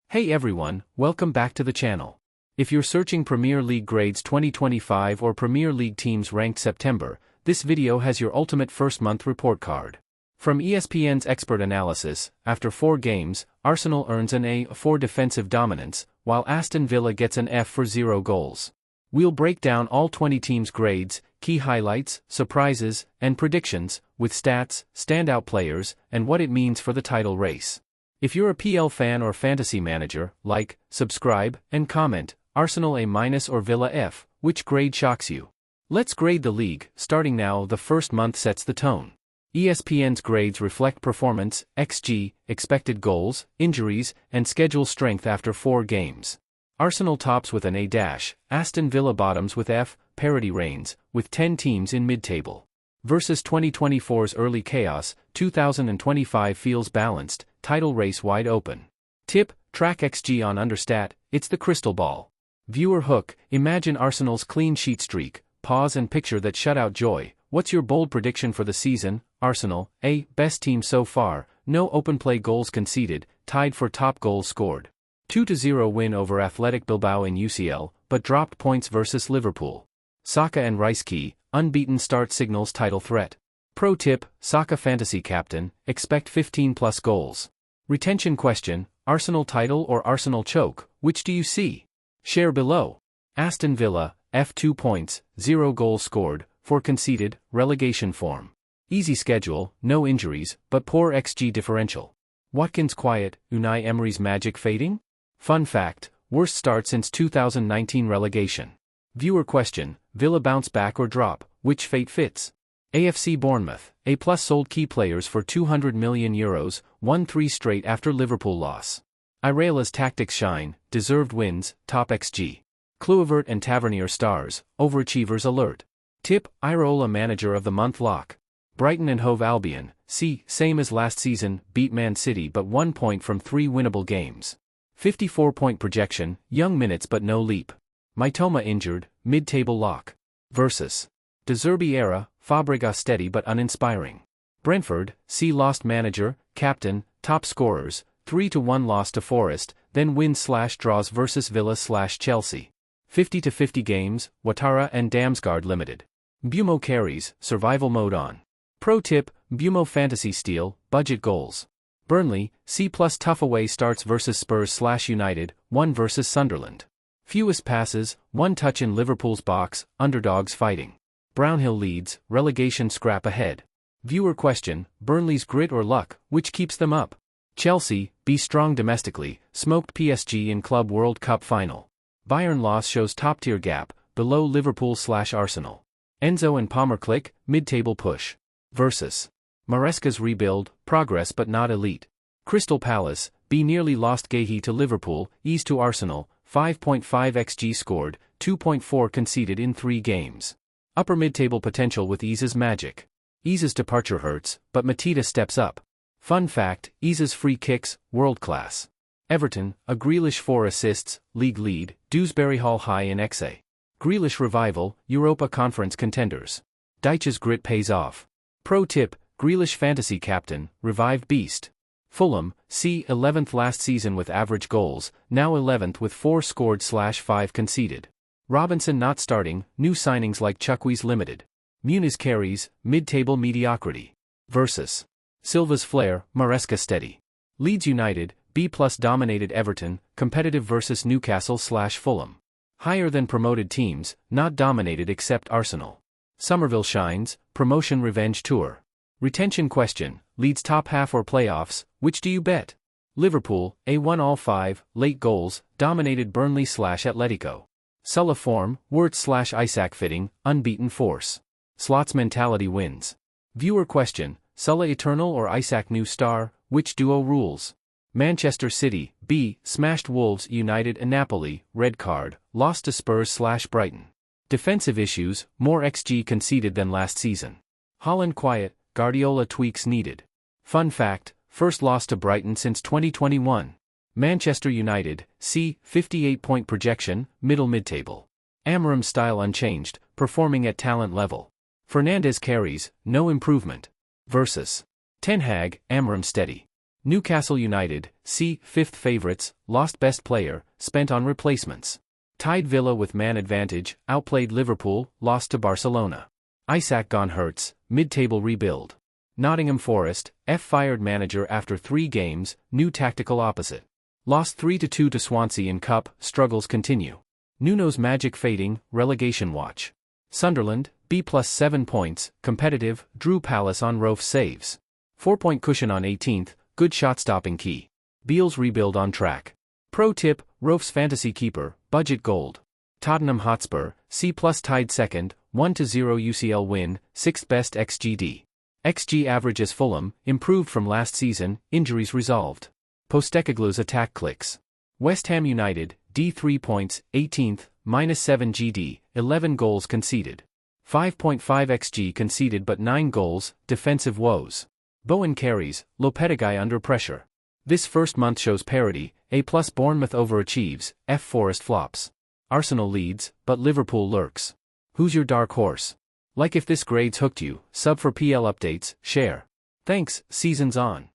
Hey everyone, welcome back to the channel. If you're searching Premier League grades 2025 or Premier League teams ranked September, this video has your ultimate first-month report card. From ESPN's expert analysis, after 4 games, Arsenal earns an A for defensive dominance, while Aston Villa gets an F for 0 goals. We'll break down all 20 teams' grades, key highlights, surprises, and predictions, with stats, standout players, and what it means for the title race. If you're a PL fan or fantasy manager, like, subscribe, and comment, Arsenal A- or Villa F, which grade shocks you? Let's grade the league. Starting now, the first month sets the tone. ESPN's grades reflect performance, XG, expected goals, injuries, and schedule strength after 4 games. Arsenal tops with an A-, Aston Villa bottoms with F, parity reigns, with 10 teams in mid-table. Versus 2024's early chaos, 2025 feels balanced, title race wide open. Tip, track XG on Understat, it's the crystal ball. Viewer hook, imagine Arsenal's clean sheet streak, pause and picture that shutout joy. What's your bold prediction for the season? Arsenal, A, best team so far, no open play goals conceded, tied for top goals scored. 2-0 win over Athletic Bilbao in UCL, but dropped points versus Liverpool. Saka and Rice key, unbeaten start signals title threat. Pro tip, Saka fantasy captain, expect 15+ goals. Retention question, Arsenal title or Arsenal choke, which do you see? Share below. Aston Villa, F 2 points, 0 goals scored, 4 conceded, relegation form. Easy schedule, no injuries, but poor XG differential. Watkins quiet, Unai Emery's magic fading? Fun fact, worst start since 2019 relegation. Viewer question, Villa bounce back or drop, which fate fits? AFC Bournemouth, A+ sold key players for €200 million, won 3 straight after Liverpool loss. Irela's tactics shine, deserved wins, top XG. Kluivert and Tavernier stars, overachievers alert. Tip, Irola manager of the month lock. Brighton and Hove Albion, C, same as last season, beat Man City but 1 point from 3 winnable games. 54-point projection, young minutes but no leap. Mitoma injured, mid-table lock. Versus De Zerbi era, Fabregas steady but uninspiring. Brentford, C lost manager, captain, top scorers, 3-1 loss to Forest, then wins/draws versus Villa/Chelsea. 50-50 games, Ouattara and Damsgaard limited. Bumo carries, survival mode on. Pro tip, Bumo fantasy steal, budget goals. Burnley, C+ tough away starts versus Spurs/United, 1 versus Sunderland. Fewest passes, 1 touch in Liverpool's box, underdogs fighting. Brownhill leads, relegation scrap ahead. Viewer question, Burnley's grit or luck, which keeps them up? Chelsea, be strong domestically, smoked PSG in Club World Cup final. Bayern loss shows top-tier gap, below Liverpool/Arsenal. Enzo and Palmer click, mid-table push. Versus Maresca's rebuild, progress but not elite. Crystal Palace, B nearly lost Guehi to Liverpool, ease to Arsenal, 5.5 XG scored, 2.4 conceded in 3 games. Upper mid-table potential with Iza's magic. Iza's departure hurts, but Matita steps up. Fun fact, Iza's free kicks, world-class. Everton, a Grealish 4 assists, league lead, Dewsbury Hall high in XA. Grealish revival, Europa Conference contenders. Dyche's grit pays off. Pro tip, Grealish fantasy captain, revived beast. Fulham, C 11th last season with average goals, now 11th with 4 scored/5 conceded. Robinson not starting, new signings like Chukwueze limited. Muniz carries, mid-table mediocrity. Versus Silva's flair, Maresca steady. Leeds United, B+ dominated Everton, competitive versus Newcastle/Fulham. Higher than promoted teams, not dominated except Arsenal. Somerville shines, promotion revenge tour. Retention question, Leeds top half or playoffs, which do you bet? Liverpool, A1 all 5, late goals, dominated Burnley/Atletico. Sulla form, Wirtz/Isak fitting, unbeaten force. Slots mentality wins. Viewer question, Sulla eternal or Isak new star, which duo rules? Manchester City, B, smashed Wolves, United and Napoli, red card, lost to Spurs/Brighton. Defensive issues, more XG conceded than last season. Holland quiet, Guardiola tweaks needed. Fun fact, first loss to Brighton since 2021. Manchester United, C, 58-point projection, middle mid-table. Amorim style unchanged, performing at talent level. Fernandes carries, no improvement. Versus Ten Hag, Amorim steady. Newcastle United, C, 5th favorites, lost best player, spent on replacements. Tied Villa with man advantage, outplayed Liverpool, lost to Barcelona. Isak gone hurts, mid-table rebuild. Nottingham Forest, F fired manager after 3 games, new tactical opposite. Lost 3-2 to Swansea in Cup, struggles continue. Nuno's magic fading, relegation watch. Sunderland, B plus 7 points, competitive, drew Palace on Rofe saves. 4-point cushion on 18th, good shot stopping key. Beale's rebuild on track. Pro tip, Rofe's fantasy keeper, budget gold. Tottenham Hotspur, C plus tied second, 1-0 UCL win, 6th best XGD. XG average as Fulham, improved from last season, injuries resolved. Postecoglou's attack clicks. West Ham United, D 3 points, 18th, -7 GD, 11 goals conceded. 5.5 XG conceded but 9 goals, defensive woes. Bowen carries, Lopetegui under pressure. This first month shows parity, A plus Bournemouth overachieves, F Forest flops. Arsenal leads, but Liverpool lurks. Who's your dark horse? Like if this grades hooked you, sub for PL updates, share. Thanks, season's on.